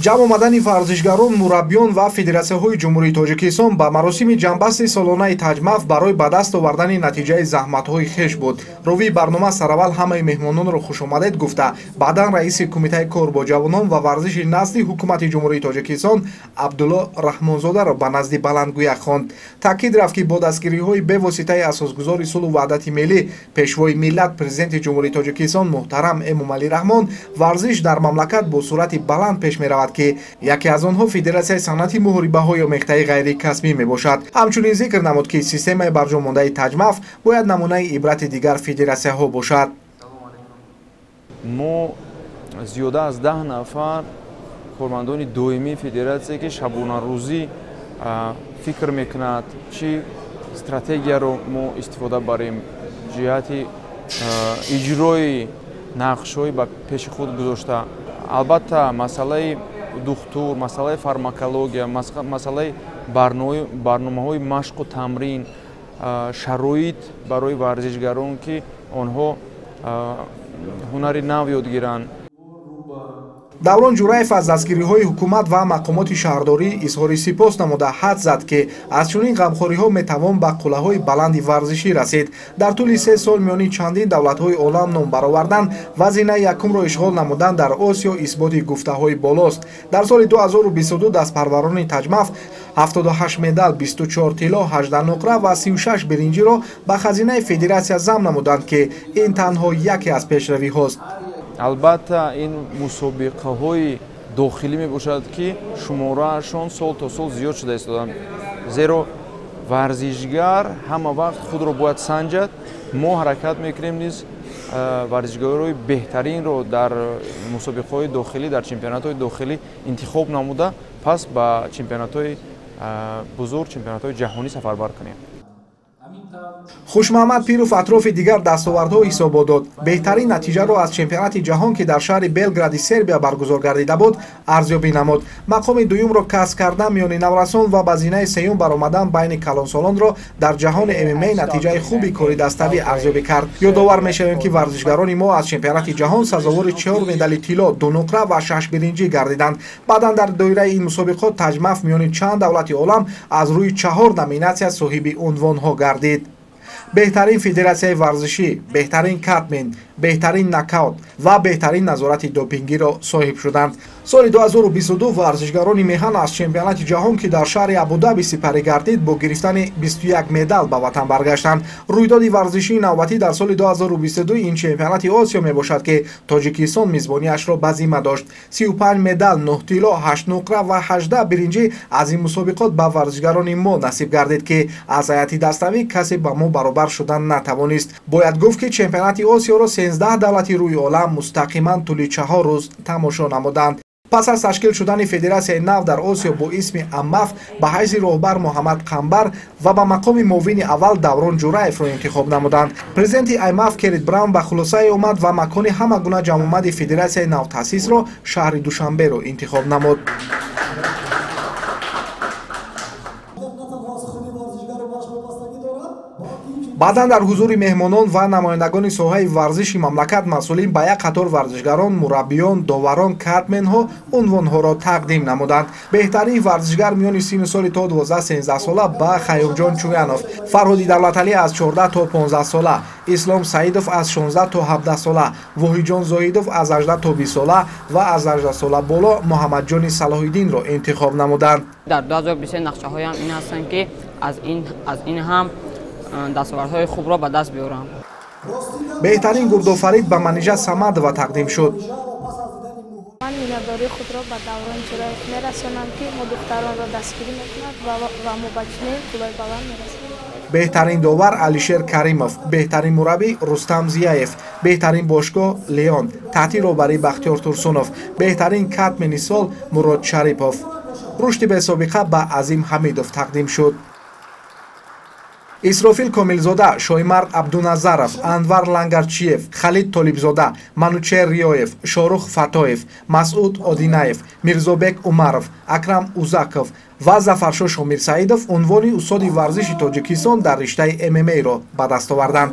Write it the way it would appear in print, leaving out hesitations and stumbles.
ҷамъ омадани варзишгарон, мураббиён ва федератсияҳои ҷумҳурии Тоҷикистон ба маросими ҷамъбасти солонаи таҷмаф барои ба даст овардани натиҷаи заҳматҳои хеш буд. Ровии барнома сараввал ҳамаи меҳмононро хушомадед гуфта, баъдан раиси кумитаи кор бо ҷавонон ва варзиши назди ҳукумати ҷумҳурии Тоҷикистон Абдулло Раҳмонзодаро ба назди баландгӯя хонд. Таъкид рафт, ки бо дастгириҳои бевоситаи асосгузори сулҳу ваҳдати миллӣ, пешвои миллат, президенти ҷумҳурии Тоҷикистон муҳтарам Эмомалӣ Раҳмон, варзиш дар мамлакат бо суръати баланд пеш меравад, ки яке аз онҳо Федератсияи санъати муҳорибаҳо ё мехтаи ғайрикасбӣ мебошад. Ҳамчунин зикр намуд, ки системаи барҷомондаи таҷмаф бояд намунаи ибрати дигар федератсияҳо бошад. мо зиёда аз 10 нафар кормандони доимии федератсия, ки шабонарӯзӣ фикр мекунад чӣ стратегияро мо истифода барем ҷиҳати иҷрои нақшҳои ба пеши худ гузошта. Албатта масъалаи духтур, масъалаи фармакология, масъалаи барномаҳои машқу тамрин, шароит барои варзишгарон, ки онҳо ҳунари нав ёд гиранд. Даврон Ҷураев аз дастгириҳои ҳукумат ва мақомоти шаҳрдорӣ изҳори сипос намуда ҳад зад, ки аз чунин ғамхориҳо метавон ба қуллаҳои баланди варзишӣ расид. Дар тӯли 3 сол миёни чандин давлатҳои олам ном баровардан ва зинаи якумро ишғол намудан дар Осиё исботи гуфтаҳои болост. Дар соли 2022 дастпарварони таҷмаф 78 медал, 24 тилло, 18 нуқра ва 36 биринҷиро ба хазинаи федератсия зам намуданд, ки ин танҳо яке аз пешравиҳост. Албатта ин мусобиқаҳои дохилӣ мебошад, ки шумораашон сол то сол зиёд шуда истоданд. Зеро варзишгар ҳама вақт худро бояд санҷад. Мо ҳаракат мекунем низ варзишгарои беҳтаринро дар мусобиқаҳои дохилӣ, дар чемпионатҳои дохилӣ интихоб намуда, пас ба чемпионатҳои бузург, чемпионатҳои ҷаҳонӣ сафарбар кунем. Хушмаҳмад Пиров атрофи дигар дастовардҳо ҳисобот дод. Беҳтарин натиҷаро аз чемпионати ҷаҳон, ки дар шаҳри Белгради, Сербия баргузор гардида буд, арзёбӣ намуд. Мақоми дуюмро касб кардан миёни наврасон ва ба зинаи сеюм баромадан байни калонсолонро дар ҷаҳони ММА натиҷаи хуби кори даставӣ арзёбӣ кард. Ёдовар мешавем, ки варзишгарони мо аз чемпионати ҷаҳон сазовори 4 медали тилло, 2 нуқра ва 6 биринҷӣ гардиданд. Баъдан дар доираи ин мусобиқот таҷмаф миёни чанд давлати олам аз рӯи 4 номинатсия соҳиби унвонҳо гардид. беҳтарин федератсияи варзишӣ, беҳтарин катмен, беҳтарин нокаут ва беҳтарин назорати допингиро соҳиб шуданд. соли 2022 варзишгарони меҳан аз чемпионати ҷаҳон, ки дар шаҳри Абу-Даби сипарӣ гардид, бо гирифтани 21 медал ба ватан баргаштанд. рӯйдоди варзишии навбатӣ дар соли 2022 ин чемпионати Осиё мебошад, ки Тоҷикистон мизбониашро ба зимма дошт. 35 медал, 9 тилло, 8 нуқра ва 18 биринҷӣ аз ин мусобиқот ба варзишгарони мо насиб гардид, ки аз ҳайати даставӣ касе ба мо баробар шудан натавонист. бояд гуфт, ки чемпионати Осиёро 13 давлати рӯи олам мустақиман тӯли 4 рӯз тамошо намуданд. пас аз ташкил шудани федератсияи нав дар Осиё бо исми АММАФ ба ҳайзи роҳбар Муҳаммад Қамбар ва ба мақоми муовини аввал Даврон Ҷураевро интихоб намуданд. президенти АММАФ Керит Браун ба хулосае омад ва макони ҳама гуна ҷамъомади федератсияи навтаъсисро шаҳри Душанберо интихоб намуд. баъдан дар ҳузури меҳмонон ва намояндагони соҳаи варзиши мамлакат масъулин ба як қатор варзишгарон, мураббиён, доварон, катменҳо унвонҳоро тақдим намуданд. беҳтарин варзишгар миёни синну соли то 12-13 сола ба Хаёмҷон Чӯянов, Фарҳоди Давлаталӣ аз 14 то 15 сола, Ислом Саидов аз 16 то 17 сола, Воҳиҷон Зоидов аз 18 то 20 сола ва аз 18 сола боло Муҳаммадҷони Салоҳиддинро интихоб намуданд. дар 2023 нақшаҳоям ин ҳастанд, ки аз ин ҳам дастовардҳои хубро ба даст биёрам. беҳтарин гурдофарид ба Манижа Самадова тақдим шуд. ман миннатдории худро ба Даврон Ҷураев мерасонам, ки мо духтаронро дастгирӣ мекунад ва мо ба чунин пулои баланд мерасонем. беҳтарин довар Алишер Каримов, беҳтарин мураббӣ Рустам Зияев, беҳтарин бошгоҳ Леон, таҳти роҳбарии Бахтиёр Турсунов, беҳтарин катмени сол Мурод Шарипов. рушди бесобиқа ба Азим Ҳамидов тақдим шуд. Исрофил Комилзода, Шоймард Абдуназаров, Анвар Лангарчиев, Халид Толибзода, Манучер Риёев, Шорух Фатоев, Масъуд Одинаев, Мирзобек Умаров, Акрам Узаков ва Зафаршо Шомирсаидов унвони устоди варзиши Тоҷикистон дар риштаи ММА-ро ба даст оварданд.